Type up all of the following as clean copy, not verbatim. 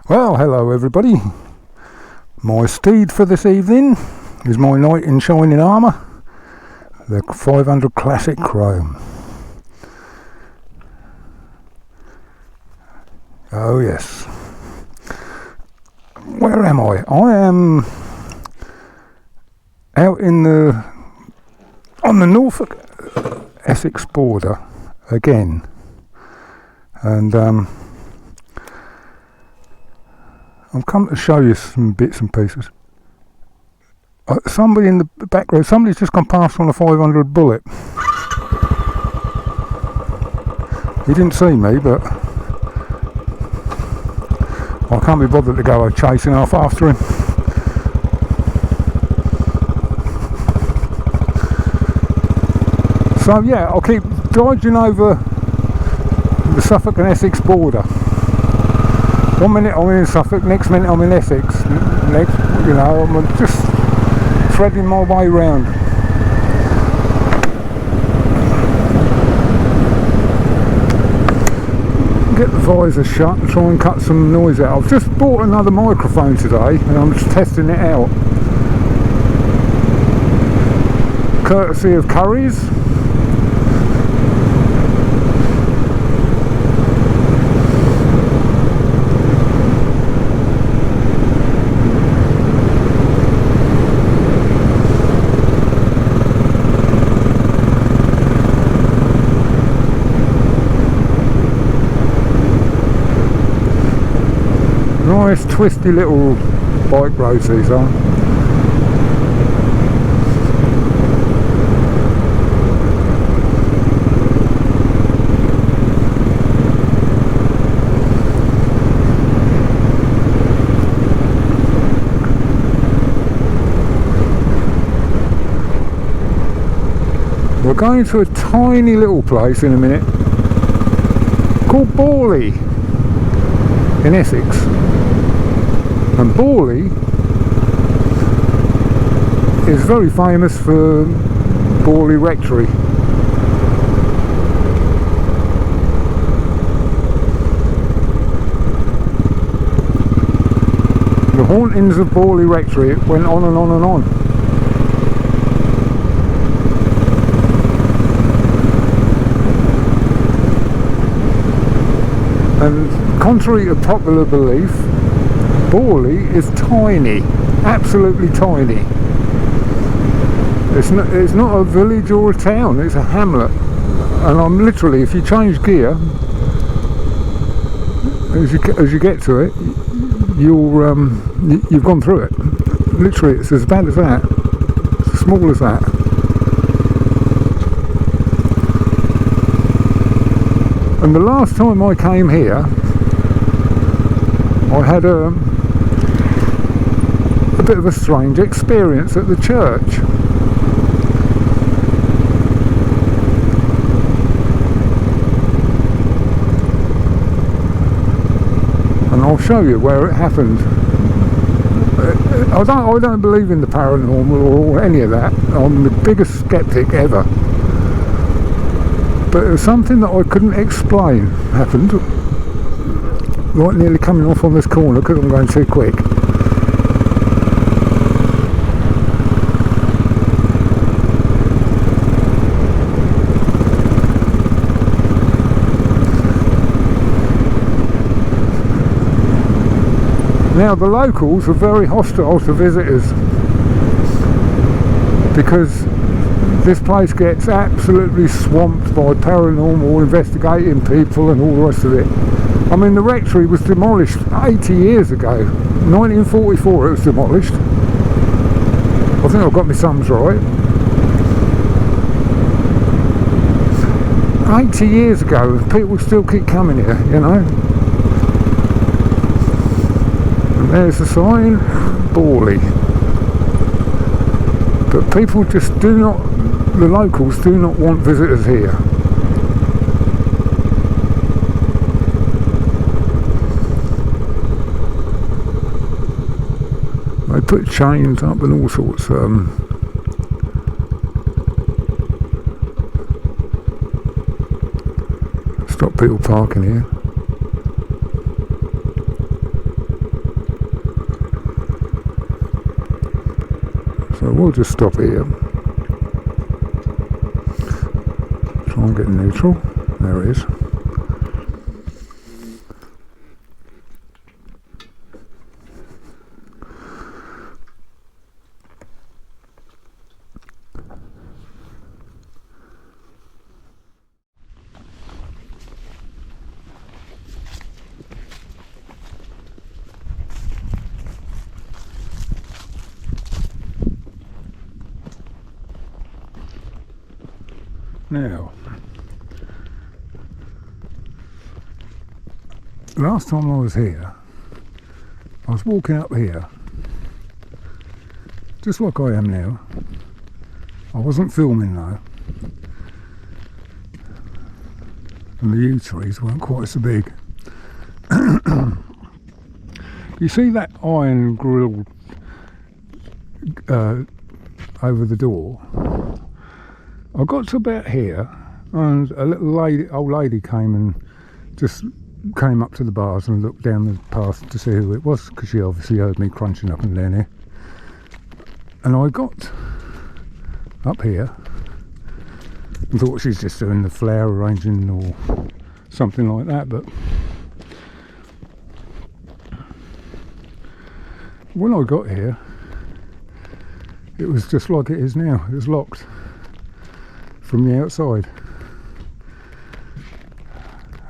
Well, hello everybody. My steed for this evening is my knight in shining armour, the 500 Classic Chrome. Oh yes. Where am I? I am out on the Norfolk Essex border again, and I've come to show you some bits and pieces. Somebody in the background, somebody's just gone past on a 500 bullet. He didn't see me, but I can't be bothered to go chasing off after him. So yeah, I'll keep dodging over the Suffolk and Essex border. 1 minute I'm in Suffolk, next minute I'm in Essex. Next, I'm just threading my way round. Get the visor shut and try and cut some noise out. I've just bought another microphone today and I'm just testing it out. Courtesy of Curry's. Nice twisty little bike roads these are. We're going to a tiny little place in a minute called Borley in Essex. And Borley is very famous for Borley Rectory. The hauntings of Borley Rectory, it went on and on and on. And contrary to popular belief, Borley is tiny, absolutely tiny. It's not a village or a town, it's a hamlet. And I'm literally, if you change gear, as you get to it, you've gone through it. Literally, it's as bad as that, as small as that. And the last time I came here, I had a bit of a strange experience at the church. And I'll show you where it happened. I don't believe in the paranormal or any of that. I'm the biggest skeptic ever. But it was something that I couldn't explain happened. Right nearly coming off on this corner because I'm going too quick. Now the locals are very hostile to visitors because this place gets absolutely swamped by paranormal investigating people and all the rest of it. I mean, the Rectory was demolished 80 years ago. 1944 it was demolished. I think I've got my sums right. 80 years ago, people still keep coming here, And there's the sign, Borley. But people just the locals do not want visitors here. They put chains up and all sorts. Stop people parking here. So we'll just stop here. Try and get neutral. There it is. Now, last time I was here, I was walking up here, just like I am now. I wasn't filming though, and the yew trees weren't quite so big. You see that iron grill over the door? I got to about here, and a little old lady came and just came up to the bars and looked down the path to see who it was, because she obviously heard me crunching up and down here. And I got up here and thought she's just doing the flower arranging or something like that, but when I got here, it was just like it is now. It was locked from the outside,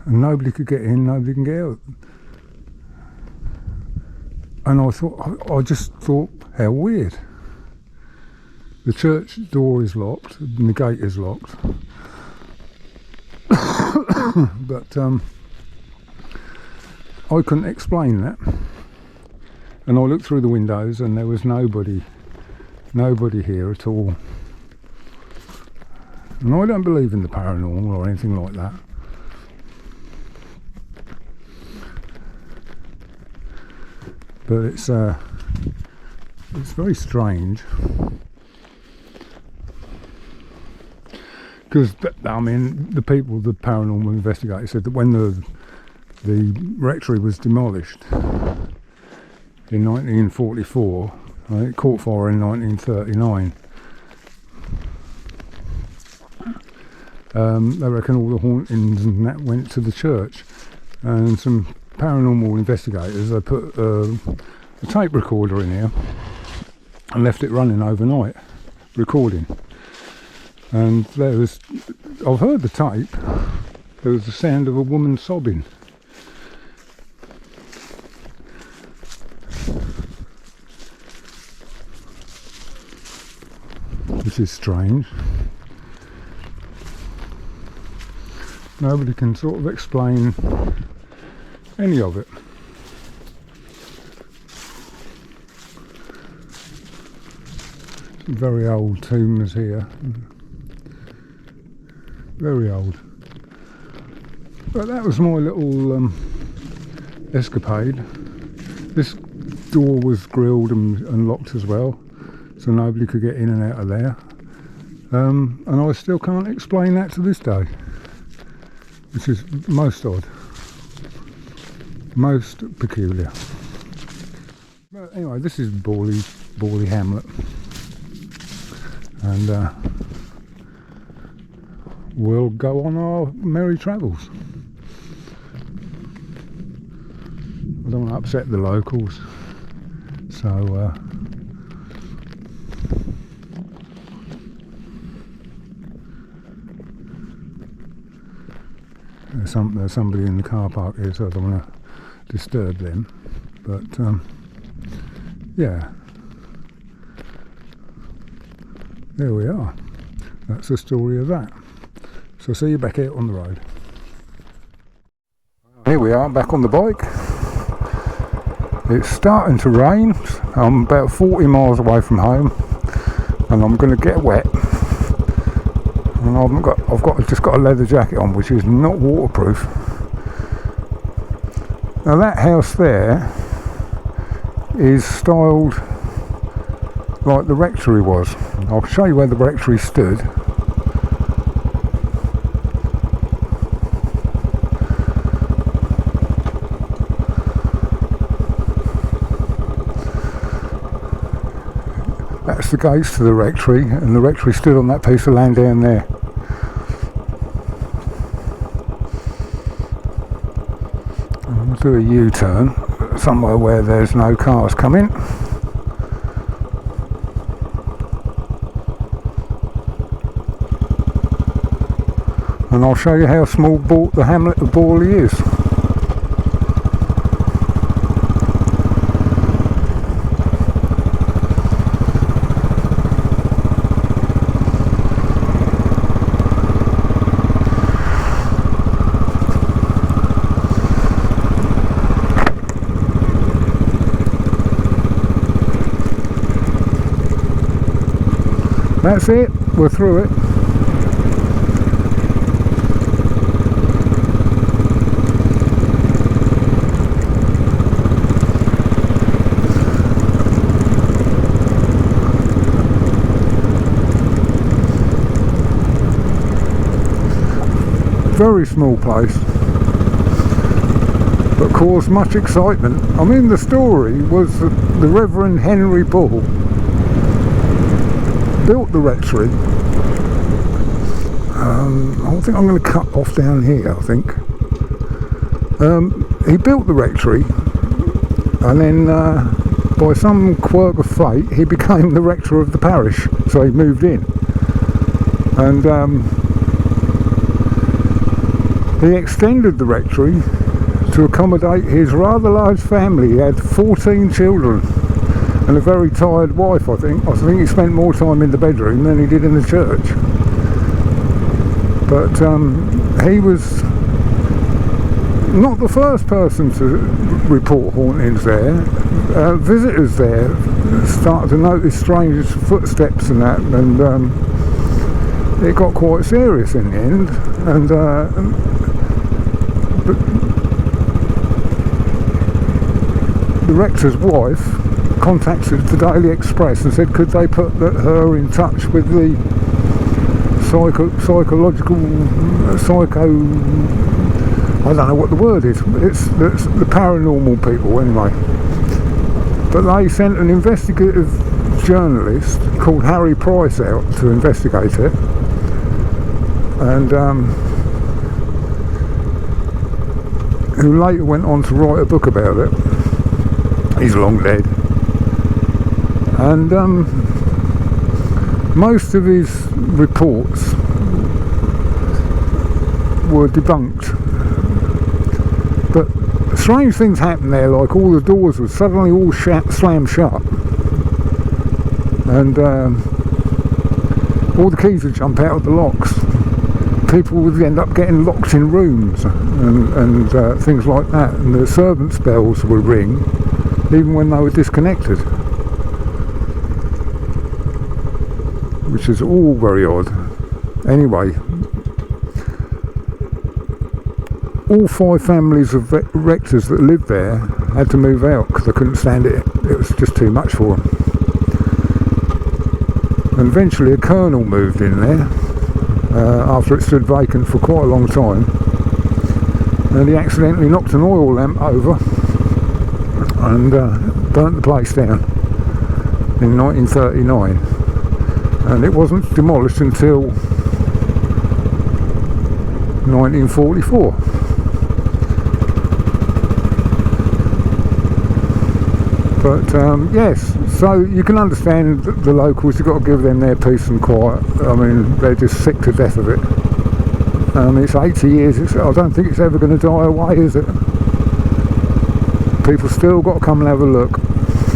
and nobody could get in, nobody can get out. And I just thought, how weird. The church door is locked, and the gate is locked. But I couldn't explain that. And I looked through the windows, and there was nobody here at all. And I don't believe in the paranormal or anything like that. But it's very strange. Because, I mean, the paranormal investigators said that when the rectory was demolished in 1944, it caught fire in 1939. They reckon all the hauntings and that went to the church, and some paranormal investigators, they put a tape recorder in here and left it running overnight, recording. And I've heard the tape, there was the sound of a woman sobbing. Which is strange. Nobody can sort of explain any of it. Some very old tombs here. Very old. But that was my little escapade. This door was grilled and locked as well, so nobody could get in and out of there. And I still can't explain that to this day, which is most odd, most peculiar. But anyway, this is Borley hamlet, and we'll go on our merry travels. I don't want to upset the locals, so there's somebody in the car park here, so I don't want to disturb them. But yeah, there we are. That's the story of that. So see you back out on the road. Here we are, back on the bike. It's starting to rain. I'm about 40 miles away from home, and I'm going to get wet. And I've just got a leather jacket on, which is not waterproof. Now that house there is styled like the rectory was. I'll show you where the rectory stood. that's the gates to the rectory, and the rectory stood on that piece of land down there. I'll do a U-turn somewhere where there's no cars coming. And I'll show you how small the hamlet of Borley is. That's it, we're through it. Very small place, but caused much excitement. I mean, the story was that the Reverend Henry Bull built the rectory. I think I'm going to cut off down here, I think. He built the rectory, and then by some quirk of fate he became the rector of the parish, so he moved in, and he extended the rectory to accommodate his rather large family. He had 14 children and a very tired wife, I think. I think he spent more time in the bedroom than he did in the church. But he was not the first person to report hauntings there. Visitors there started to notice strange footsteps and that, and it got quite serious in the end. And the rector's wife contacted the Daily Express and said could they put her in touch with the psychological I don't know what the word is. It's the paranormal people anyway. But they sent an investigative journalist called Harry Price out to investigate it, and who later went on to write a book about it. He's long dead. And most of his reports were debunked. But strange things happened there, like all the doors were suddenly all slammed shut. And all the keys would jump out of the locks. People would end up getting locked in rooms and things like that. And the servants' bells would ring even when they were disconnected, which is all very odd. Anyway, all 5 families of rectors that lived there had to move out because they couldn't stand it. It was just too much for them. And eventually a colonel moved in there after it stood vacant for quite a long time, and he accidentally knocked an oil lamp over and burnt the place down in 1939, and it wasn't demolished until 1944. But yes, so you can understand the locals, you've got to give them their peace and quiet. I mean, they're just sick to death of it. It's 80 years, I don't think it's ever going to die away, is it? People still got to come and have a look,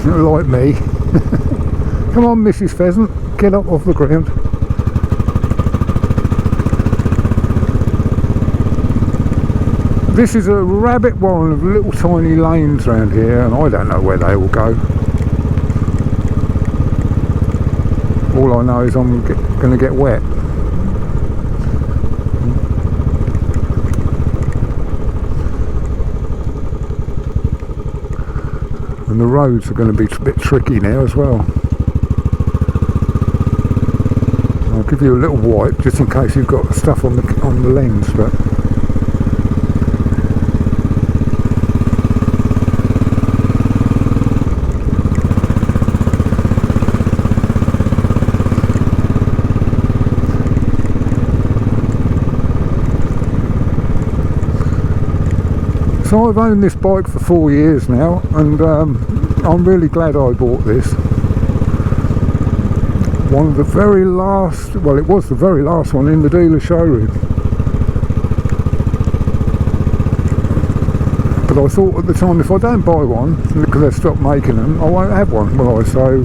like me. Come on, Mrs. Pheasant, get up off the ground. This is a rabbit warren of little tiny lanes around here, and I don't know where they all go. All I know is I'm going to get wet. And the roads are going to be a bit tricky now as well. I'll give you a little wipe just in case you've got stuff on the lens, but So I've owned this bike for 4 years now, and I'm really glad I bought this. One of the very last, well, it was the very last one in the dealer showroom. But I thought at the time, if I don't buy one, because they stopped making them, I won't have one, will I? So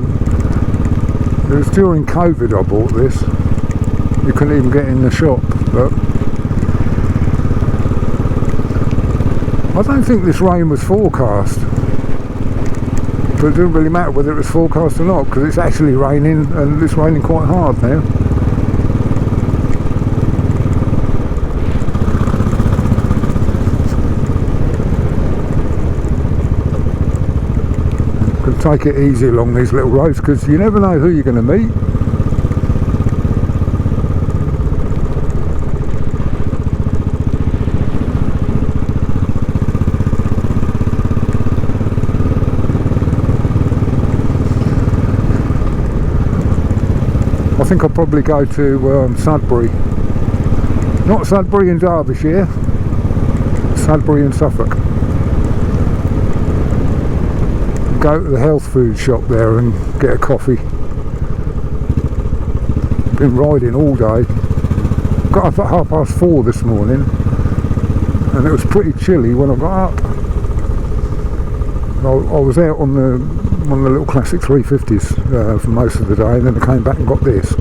it was during COVID I bought this. You couldn't even get in the shop, but I don't think this rain was forecast. But it didn't really matter whether it was forecast or not, because it's actually raining, and it's raining quite hard now. Can take it easy along these little roads, because you never know who you're going to meet. I think I'll probably go to Sudbury. Not Sudbury in Derbyshire, Sudbury in Suffolk. Go to the health food shop there and get a coffee. Been riding all day. Got up at 4:30 this morning, and it was pretty chilly when I got up. I was out on one of the little classic 350s for most of the day, and then I came back and got this.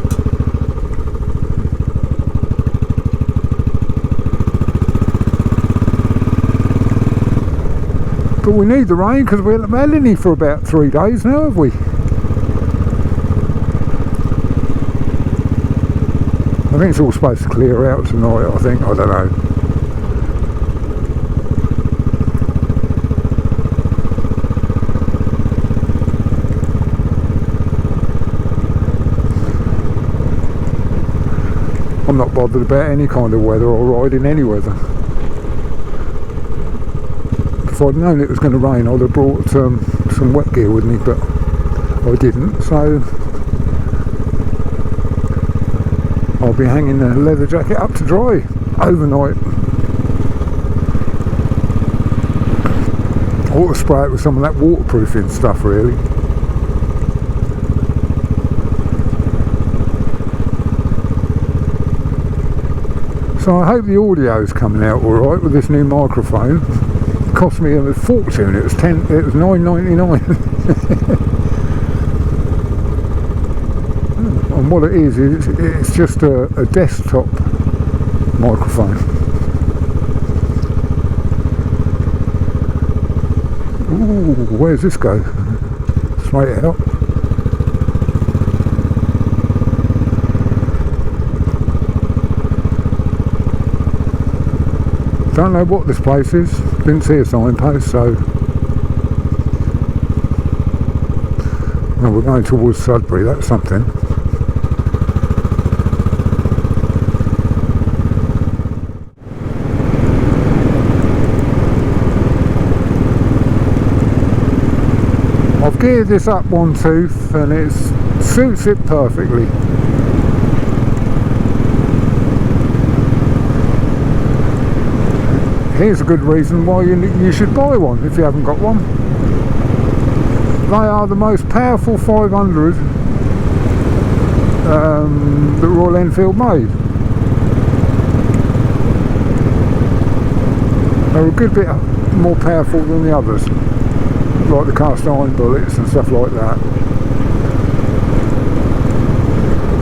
But we need the rain, because we haven't had any for about 3 days now, have we? I think it's all supposed to clear out tonight, I think. I don't know. I'm not bothered about any kind of weather. I'll ride in any weather. If I'd known it was going to rain, I'd have brought some wet gear with me, but I didn't, so I'll be hanging the leather jacket up to dry overnight. I ought to spray it with some of that waterproofing stuff, really. So I hope the audio's coming out alright with this new microphone. It cost me a fortune. It was $9.99. And what it is it's just a desktop microphone. Ooh, where's this go? Straight out. Don't know what this place is, didn't see a signpost, so well, we're going towards Sudbury, that's something. I've geared this up one tooth and it suits it perfectly. Here's a good reason why you should buy one if you haven't got one. They are the most powerful 500 that Royal Enfield made. They're a good bit more powerful than the others, like the cast iron bullets and stuff like that.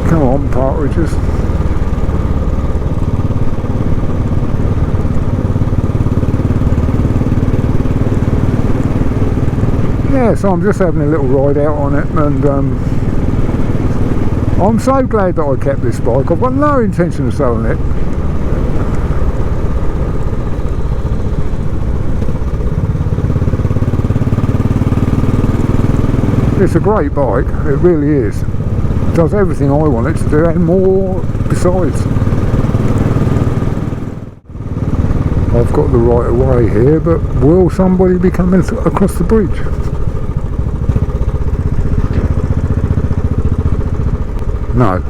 Come on, partridges. Yeah, so I'm just having a little ride out on it, and I'm so glad that I kept this bike. I've got no intention of selling it. It's a great bike, it really is. It does everything I want it to do and more besides. I've got the right of way here, but will somebody be coming across the bridge? No.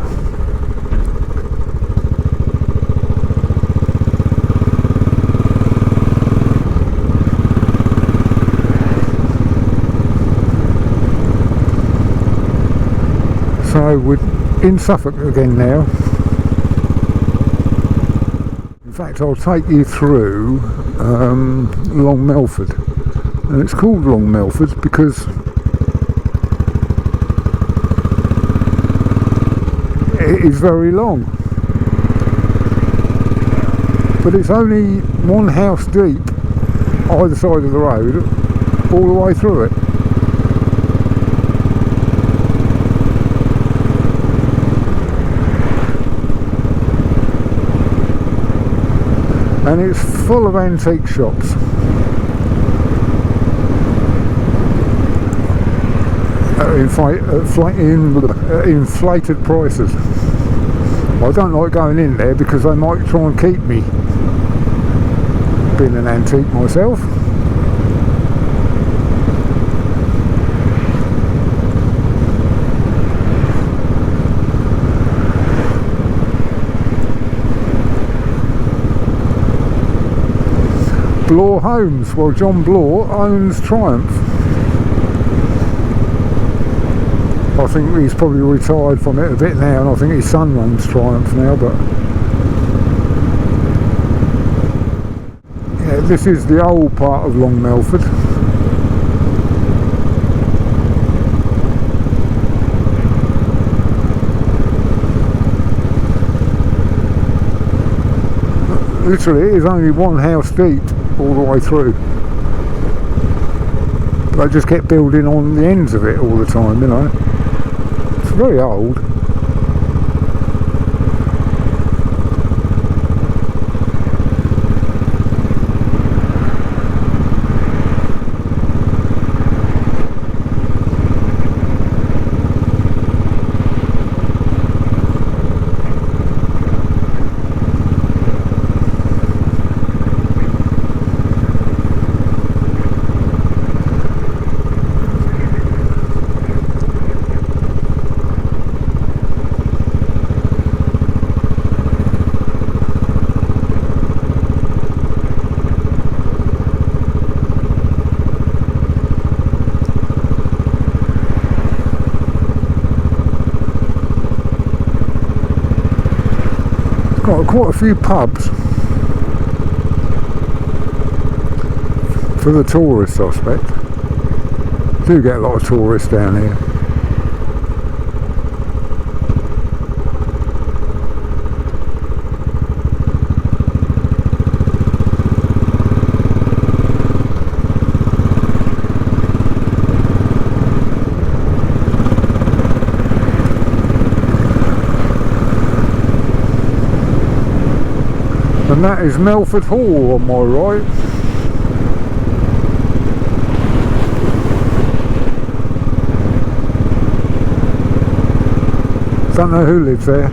So we're in Suffolk again now. In fact, I'll take you through Long Melford, and it's called Long Melford because it is very long, but it's only one house deep either side of the road all the way through it. And it's full of antique shops. Inflated prices. I don't like going in there because they might try and keep me, being an antique myself. Blore Homes. Well, John Blore owns Triumph. I think he's probably retired from it a bit now, and I think his son runs Triumph now, but yeah, this is the old part of Long Melford. Literally, it is only one house deep all the way through. They just kept building on the ends of it all the time, you know. It's very old. Got quite a few pubs for the tourists, I suspect. Do get a lot of tourists down here. And that is Melford Hall on my right. Don't know who lives there.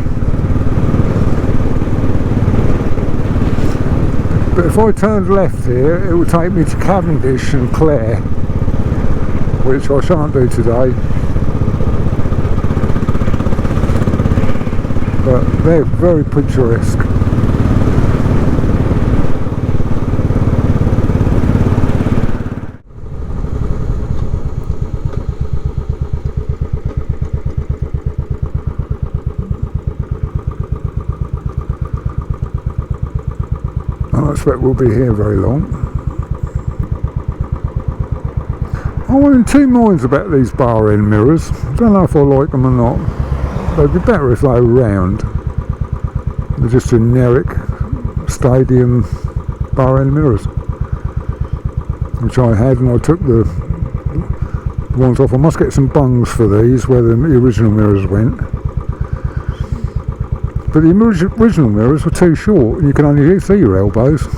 But if I turned left here, it would take me to Cavendish and Clare, which I shan't do today. But they're very picturesque. I expect we'll be here very long. I'm in two minds about these Barend Mirrors. I don't know if I like them or not. They'd be better if they were round. They're just generic stadium Barend Mirrors, which I had, and I took the ones off. I must get some bungs for these where the original mirrors went. But the original mirrors were too short and you can only see your elbows.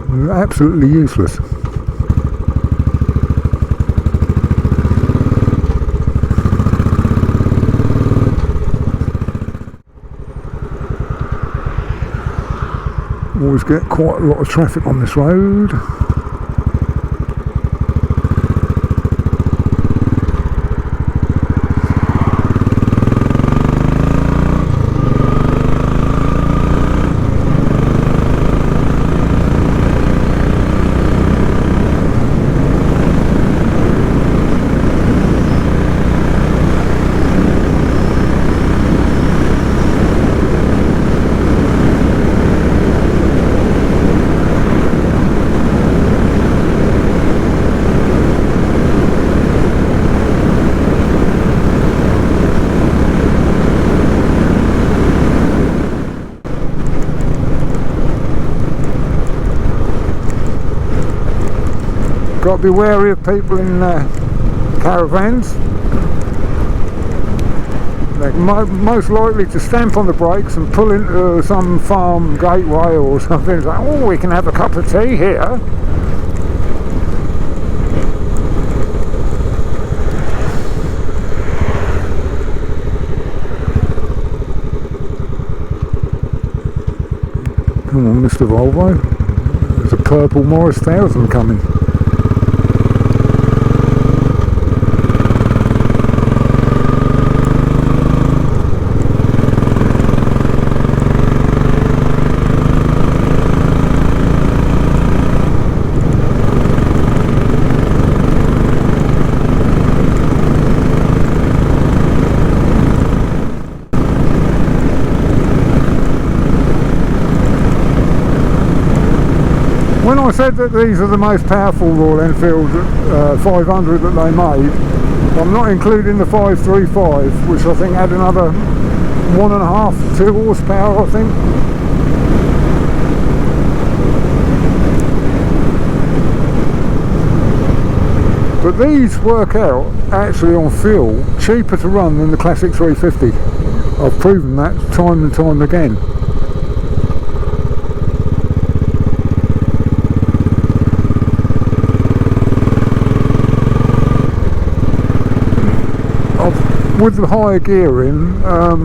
They're absolutely useless. Always get quite a lot of traffic on this road. Got to be wary of people in caravans. They're most likely to stamp on the brakes and pull into some farm gateway or something. It's like, oh, we can have a cup of tea here. Come on, Mr. Volvo. There's a purple Morris 1000 coming. When I said that these are the most powerful Royal Enfield 500 that they made, I'm not including the 535, which I think had another 1.5, 2 horsepower, I think. But these work out, actually on fuel, cheaper to run than the Classic 350. I've proven that time and time again. With the higher gearing, I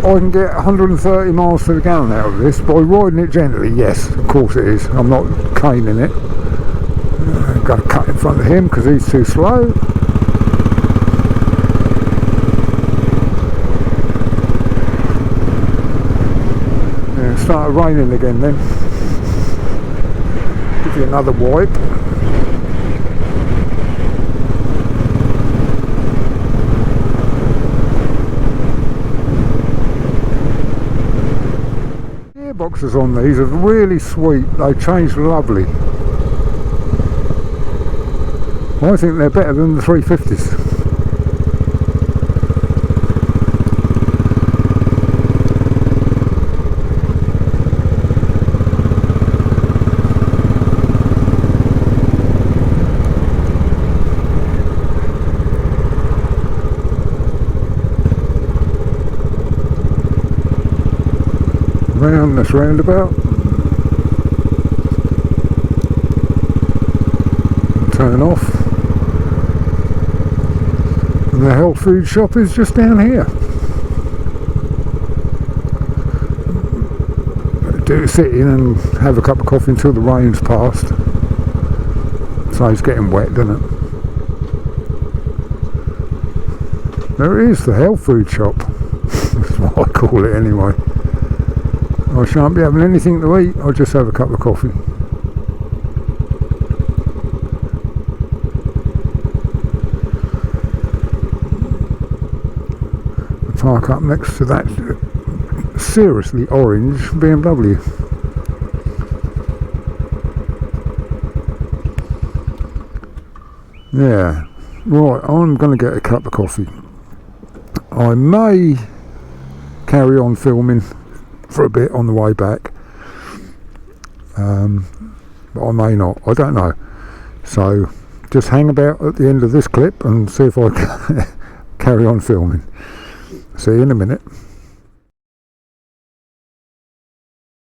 can get 130 miles to the gallon out of this by riding it gently. Yes, of course it is. I'm not caning it. I'm going to cut in front of him because he's too slow. Yeah, it started raining again then. Give you another wipe. Boxes on these are really sweet. They change lovely. I think they're better than the 350s. Round this roundabout, turn off, and the health food shop is just down here. Do sit in and have a cup of coffee until the rain's passed. So it's getting wet, doesn't it? There it is, the health food shop. That's what I call it anyway. I shan't be having anything to eat, I'll just have a cup of coffee. I park up next to that seriously orange BMW. Yeah, right, I'm going to get a cup of coffee. I may carry on filming for a bit on the way back, but I may not, I don't know. So just hang about at the end of this clip and see if I can carry on filming. See you in a minute.